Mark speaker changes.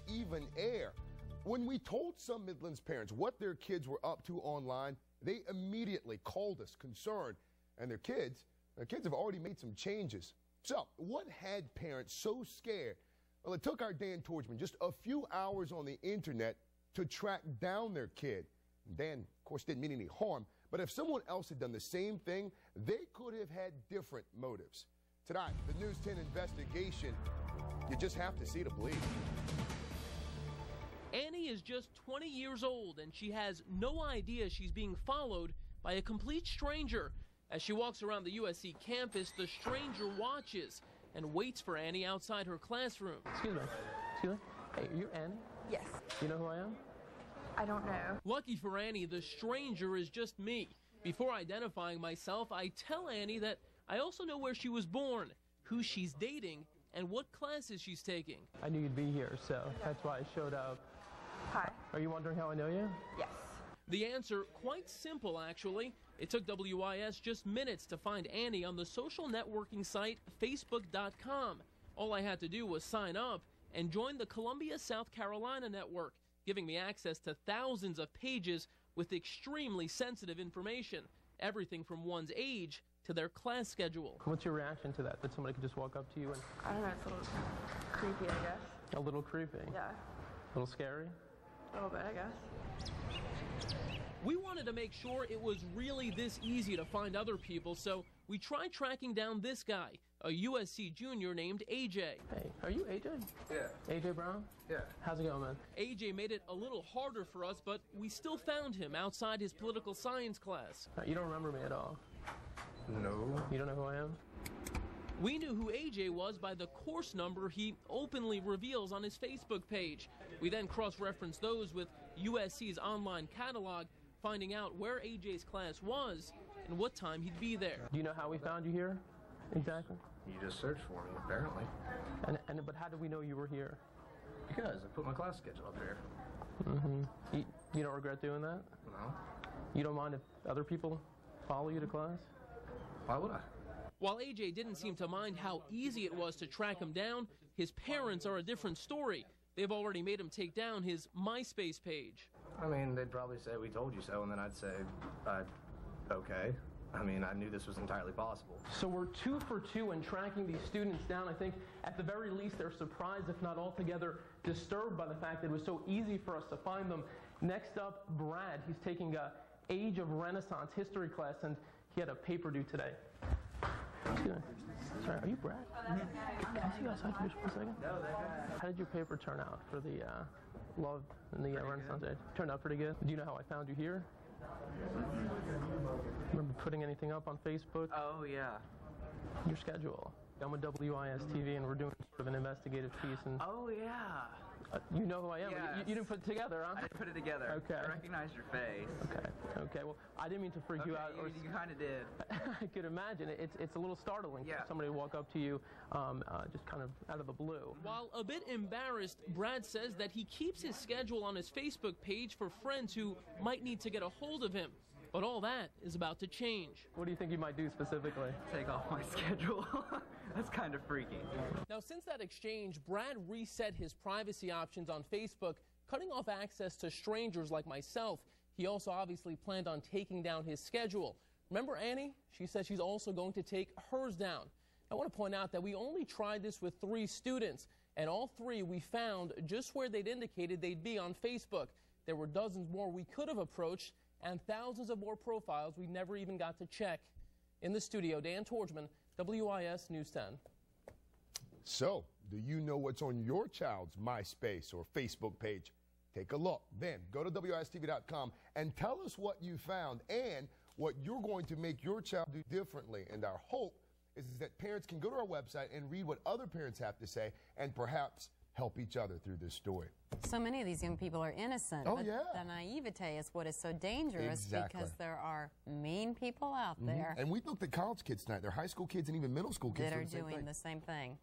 Speaker 1: these even air. When we told some Midlands parents what their kids were up to online, they immediately called us concerned. And their kids have already made some changes. So what had parents so scared? Well, it took our Dan Torchman just a few hours on the internet to track down their kid. Dan, of course, didn't mean any harm, but if someone else had done the same thing, they could have had different motives. Tonight, the News 10 investigation, you just have to see to believe.
Speaker 2: Annie is just 20 years old, and she has no idea she's being followed by a complete stranger. As she walks around the USC campus, the stranger watches and waits for Annie outside her classroom.
Speaker 3: Excuse me. Hey, are you Annie?
Speaker 4: Yes.
Speaker 3: Do you know who I am?
Speaker 4: I don't know.
Speaker 2: Lucky for Annie, the stranger is just me. Before identifying myself, I tell Annie that I also know where she was born, who she's dating, and what classes she's taking.
Speaker 3: I knew you'd be here, so that's why I showed up.
Speaker 4: Hi.
Speaker 3: Are you wondering how I know you?
Speaker 4: Yes.
Speaker 2: The answer, quite simple actually. It took WIS just minutes to find Annie on the social networking site Facebook.com. All I had to do was sign up and join the Columbia, South Carolina network, giving me access to thousands of pages with extremely sensitive information, everything from one's age to their class schedule.
Speaker 3: What's your reaction to that somebody could just walk up to you and...
Speaker 4: I don't know, it's a little creepy, I guess.
Speaker 3: A little creepy?
Speaker 4: Yeah.
Speaker 3: A little scary?
Speaker 4: A little bit, I guess.
Speaker 2: We wanted to make sure it was really this easy to find other people, so we tried tracking down this guy, a USC junior named AJ.
Speaker 3: Hey, are you AJ?
Speaker 5: Yeah.
Speaker 3: AJ Brown?
Speaker 5: Yeah.
Speaker 3: How's it going, man?
Speaker 2: AJ made it a little harder for us, but we still found him outside his political science class.
Speaker 3: You don't remember me at all?
Speaker 5: No.
Speaker 3: You don't know who I am?
Speaker 2: We knew who AJ was by the course number he openly reveals on his Facebook page. We then cross-referenced those with USC's online catalog, finding out where AJ's class was and what time he'd be there.
Speaker 3: Do you know how we found you here? Exactly.
Speaker 5: You just searched for me, apparently.
Speaker 3: But how did we know you were here?
Speaker 5: Because I put my class schedule up here.
Speaker 3: Mm-hmm. You don't regret doing that?
Speaker 5: No.
Speaker 3: You don't mind if other people follow you to class?
Speaker 5: Why would I?
Speaker 2: While AJ didn't seem to mind how easy it was to track him down, his parents are a different story. They've already made him take down his MySpace page.
Speaker 5: I mean, they'd probably say, we told you so, and then I'd say, okay. I mean, I knew this was entirely possible.
Speaker 3: So we're 2 for 2 in tracking these students down. I think at the very least they're surprised, if not altogether disturbed by the fact that it was so easy for us to find them. Next up, Brad. He's taking a Age of Renaissance history class, and he had a paper due today. Sorry, are you Brad? Can I see you outside for just 1 second? No, how did your paper turn out for the love in the Renaissance age? Turned out pretty good. Do you know how I found you here? Remember putting anything up on Facebook?
Speaker 6: Oh, yeah.
Speaker 3: Your schedule. I'm with WIS TV, and we're doing sort of an investigative piece. And
Speaker 6: oh, yeah.
Speaker 3: You know who I am.
Speaker 6: Yes.
Speaker 3: You didn't put it together, huh?
Speaker 6: I didn't put it together.
Speaker 3: Okay.
Speaker 6: I recognized your face.
Speaker 3: Okay. Well, I didn't mean to freak you out.
Speaker 6: You kind of did.
Speaker 3: I could imagine. It's a little startling for somebody to walk up to you just kind of out of the blue.
Speaker 2: While a bit embarrassed, Brad says that he keeps his schedule on his Facebook page for friends who might need to get a hold of him. But all that is about to change.
Speaker 3: What do you think you might do specifically?
Speaker 6: Take off my schedule. That's kind of freaky.
Speaker 2: Now, since that exchange, Brad reset his privacy options on Facebook, cutting off access to strangers like myself. He also obviously planned on taking down his schedule. Remember Annie? She says she's also going to take hers down. I want to point out that we only tried this with 3 students, and all 3 we found just where they'd indicated they'd be on Facebook. There were dozens more we could have approached, and thousands of more profiles we never even got to check. In the studio, Dan Torchman, WIS News 10.
Speaker 1: So, do you know what's on your child's MySpace or Facebook page? Take a look. Then go to WISTV.com and tell us what you found and what you're going to make your child do differently. And our hope is that parents can go to our website and read what other parents have to say and perhaps help each other through this story.
Speaker 7: So many of these young people are innocent,
Speaker 1: but
Speaker 7: the naivete is what is so dangerous because there are mean people out there.
Speaker 1: And we looked at college kids tonight. They're high school kids and even middle school kids
Speaker 7: that are doing the same thing.